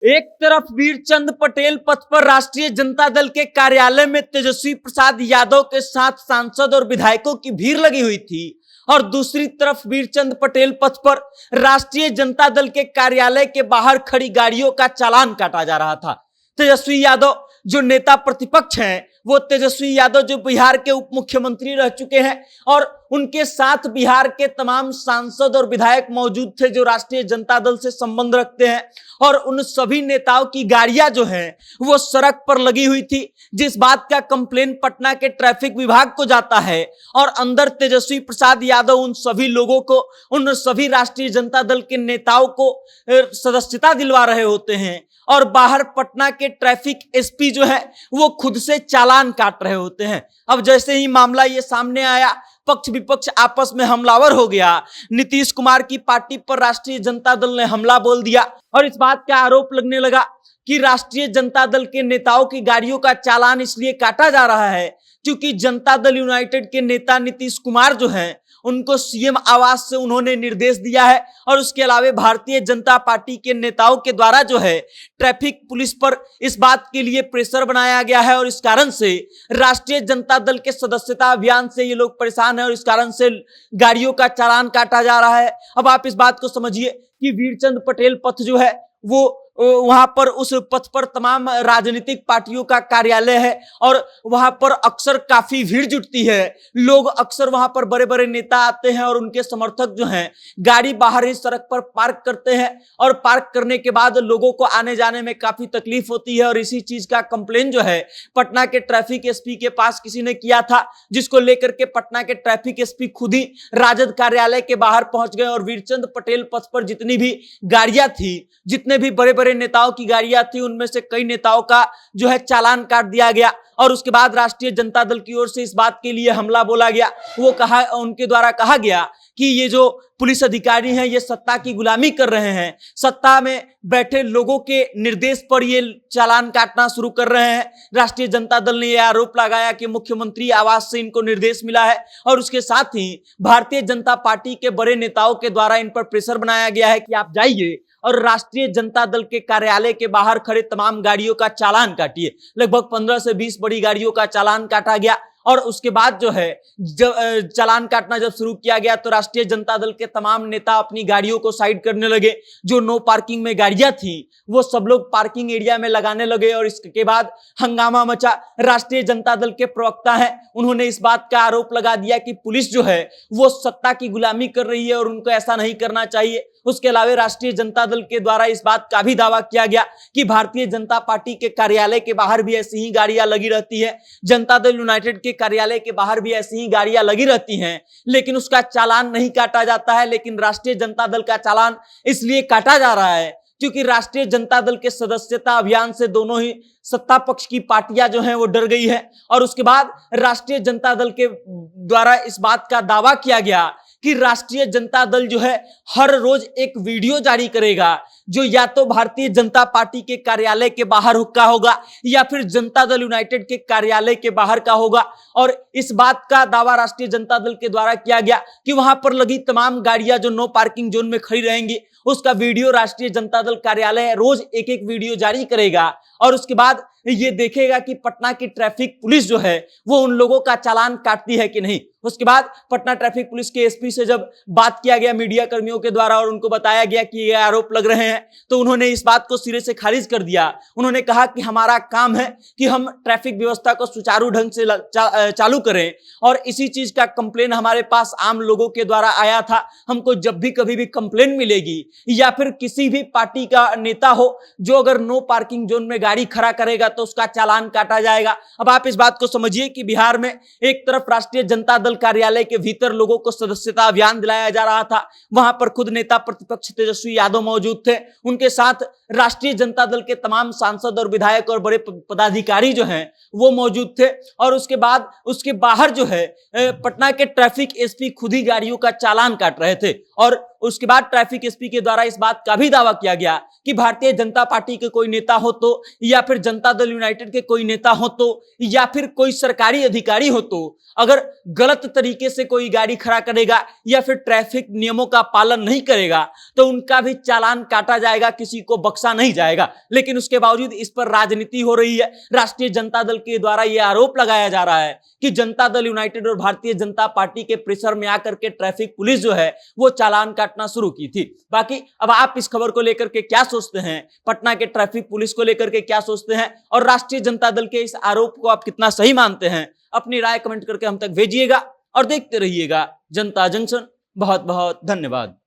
एक तरफ वीरचंद पटेल पथ पर राष्ट्रीय जनता दल के कार्यालय में तेजस्वी प्रसाद यादव के साथ सांसद और विधायकों की भीड़ लगी हुई थी और दूसरी तरफ वीरचंद पटेल पथ पर राष्ट्रीय जनता दल के कार्यालय के बाहर खड़ी गाड़ियों का चालान काटा जा रहा था। तेजस्वी यादव जो नेता प्रतिपक्ष हैं, वो तेजस्वी यादव जो बिहार के उप मुख्यमंत्री रह चुके हैं और उनके साथ बिहार के तमाम सांसद और विधायक मौजूद थे जो राष्ट्रीय जनता दल से संबंध रखते हैं, और उन सभी नेताओं की गाड़ियां जो हैं वो सड़क पर लगी हुई थी, जिस बात का कंप्लेन पटना के ट्रैफिक विभाग को जाता है और अंदर तेजस्वी प्रसाद यादव उन सभी लोगों को, उन सभी राष्ट्रीय जनता दल के नेताओं को सदस्यता दिलवा रहे होते हैं और बाहर पटना के ट्रैफिक एसपी जो है वो खुद से चालान काट रहे होते हैं। अब जैसे ही मामला ये सामने आया, पक्ष विपक्ष आपस में हमलावर हो गया। नीतीश कुमार की पार्टी पर राष्ट्रीय जनता दल ने हमला बोल दिया और इस बात का आरोप लगने लगा कि राष्ट्रीय जनता दल के नेताओं की गाड़ियों का चालान इसलिए काटा जा रहा है क्योंकि जनता दल यूनाइटेड के नेता नीतीश कुमार जो हैं उनको सीएम आवास से उन्होंने निर्देश दिया है और उसके अलावा भारतीय जनता पार्टी के नेताओं के द्वारा जो है ट्रैफिक पुलिस पर इस बात के लिए प्रेशर बनाया गया है और इस कारण से राष्ट्रीय जनता दल के सदस्यता अभियान से ये लोग परेशान हैं और इस कारण से गाड़ियों का चालान काटा जा रहा है। अब आप इस बात को समझिए कि वीरचंद पटेल पथ जो है वो वहां पर उस पथ पर तमाम राजनीतिक पार्टियों का कार्यालय है और वहां पर अक्सर काफी भीड़ जुटती है। लोग अक्सर वहां पर बड़े बड़े नेता आते हैं और उनके समर्थक जो हैं गाड़ी बाहर ही सड़क पर पार्क करते हैं और पार्क करने के बाद लोगों को आने जाने में काफी तकलीफ होती है और इसी चीज का कंप्लेन जो है पटना के ट्रैफिक एसपी के पास किसी ने किया था, जिसको लेकर के पटना के ट्रैफिक एसपी खुद ही राजद कार्यालय के बाहर पहुंच गए और वीरचंद पटेल पथ पर जितनी भी गाड़ियां थी, जितने भी बड़े बड़े नेताओं की गाड़ियां थी, उनमें से कई नेताओं का जो है चालान काट दिया गया और उसके बाद राष्ट्रीय जनता दल की ओर से इस बात के लिए हमला बोला गया। वो कहा, उनके द्वारा कहा गया कि ये जो पुलिस अधिकारी हैं ये सत्ता की गुलामी कर रहे हैं, सत्ता में बैठे लोगों के निर्देश पर ये चालान काटना शुरू कर रहे हैं। राष्ट्रीय जनता दल ने यह आरोप लगाया कि मुख्यमंत्री आवास से इनको निर्देश मिला है और उसके साथ ही भारतीय जनता पार्टी के बड़े नेताओं के द्वारा इन पर प्रेशर बनाया गया है कि आप जाइए और राष्ट्रीय जनता दल के कार्यालय के बाहर खड़े तमाम गाड़ियों का चालान काटिए। लगभग 15 से 20 बड़ी गाड़ियों का चालान काटा गया और उसके बाद जो है चालान काटना जब शुरू किया गया तो राष्ट्रीय जनता दल के तमाम नेता अपनी गाड़ियों को साइड करने लगे। जो नो पार्किंग में गाड़ियां थी वो सब लोग पार्किंग एरिया में लगाने लगे और इसके बाद हंगामा मचा। राष्ट्रीय जनता दल के प्रवक्ता हैं, उन्होंने इस बात का आरोप लगा दिया कि पुलिस जो है वो सत्ता की गुलामी कर रही है और उनको ऐसा नहीं करना चाहिए। उसके अलावा राष्ट्रीय जनता दल के द्वारा इस बात का भी दावा किया गया कि भारतीय जनता पार्टी के कार्यालय के बाहर भी ऐसी ही गाड़ियां लगी रहती है, जनता दल यूनाइटेड के कार्यालय के बाहर भी ऐसी ही गाड़ियां लगी रहती हैं, लेकिन उसका चालान नहीं काटा जाता है। लेकिन राष्ट्रीय जनता दल का चालान इसलिए काटा जा रहा है क्योंकि राष्ट्रीय जनता दल के सदस्यता अभियान से दोनों ही सत्ता पक्ष की पार्टियां जो हैं वो डर गई है और उसके बाद राष्ट्रीय जनता दल के द्वारा इस बात का दावा किया गया कि राष्ट्रीय जनता दल जो है हर रोज एक वीडियो जारी करेगा जो या तो भारतीय जनता पार्टी के कार्यालय के बाहर का होगा या फिर जनता दल यूनाइटेड के कार्यालय के बाहर का होगा। और इस बात का दावा राष्ट्रीय जनता दल के द्वारा किया गया कि वहां पर लगी तमाम गाड़ियां जो नो पार्किंग जोन में खड़ी रहेंगी उसका वीडियो राष्ट्रीय जनता दल कार्यालय रोज एक एक वीडियो जारी करेगा और उसके बाद ये देखेगा कि पटना की ट्रैफिक पुलिस जो है वो उन लोगों का चालान काटती है कि नहीं। उसके बाद पटना ट्रैफिक पुलिस के एसपी से जब बात किया गया मीडिया कर्मियों के द्वारा और उनको बताया गया कि ये आरोप लग रहे हैं तो उन्होंने इस बात को सिरे से खारिज कर दिया। उन्होंने कहा कि हमारा काम है कि हम ट्रैफिक व्यवस्था को सुचारू ढंग से चालू करें और इसी चीज का कंप्लेन हमारे पास आम लोगों के द्वारा आया था। हमको जब भी कभी भी कंप्लेन मिलेगी या फिर किसी भी पार्टी का नेता हो जो अगर नो पार्किंग जोन में गाड़ी खड़ा करेगा तो उसका चालान काटा जाएगा। अब आप इस बात को समझिए कि बिहार में एक तरफ राष्ट्रीय जनता दल कार्यालय के भीतर लोगों को सदस्यता अभियान दिलाया जा रहा था, वहां पर खुद नेता प्रतिपक्ष तेजस्वी यादव मौजूद थे, उनके साथ राष्ट्रीय जनता दल के तमाम सांसद और विधायक और बड़े पदाधिकारी जो हैं वो मौजूद थे और उसके बाद उसके बाहर जो है पटना के ट्रैफिक एसपी खुद ही गाड़ियों का चालान काट रहे थे और उसके बाद ट्रैफिक एसपी के द्वारा इस बात का भी दावा किया गया कि भारतीय जनता पार्टी के कोई नेता हो तो या फिर जनता दल यूनाइटेड के कोई नेता हो तो या फिर कोई सरकारी अधिकारी हो तो अगर गलत तरीके से कोई गाड़ी खड़ा करेगा या फिर ट्रैफिक नियमों का पालन नहीं करेगा तो उनका भी चालान काटा जाएगा, किसी को बख्शा बख्शा नहीं जाएगा। लेकिन उसके बावजूद इस पर राजनीति हो रही है। राष्ट्रीय जनता दल के द्वारा यह आरोप लगाया जा रहा है कि जनता दल यूनाइटेड और भारतीय जनता पार्टी के प्रेशर में आकर के ट्रैफिक पुलिस जो है वो चालान काटना शुरू की थी। बाकी अब आप इस खबर को लेकर के क्या सोचते हैं, पटना के ट्रैफिक पुलिस को लेकर के क्या सोचते हैं, और राष्ट्रीय जनता दल के इस आरोप को आप कितना सही मानते हैं, अपनी राय कमेंट करके हम तक भेजिएगा और देखते रहिएगा जनता जंक्शन। बहुत बहुत धन्यवाद।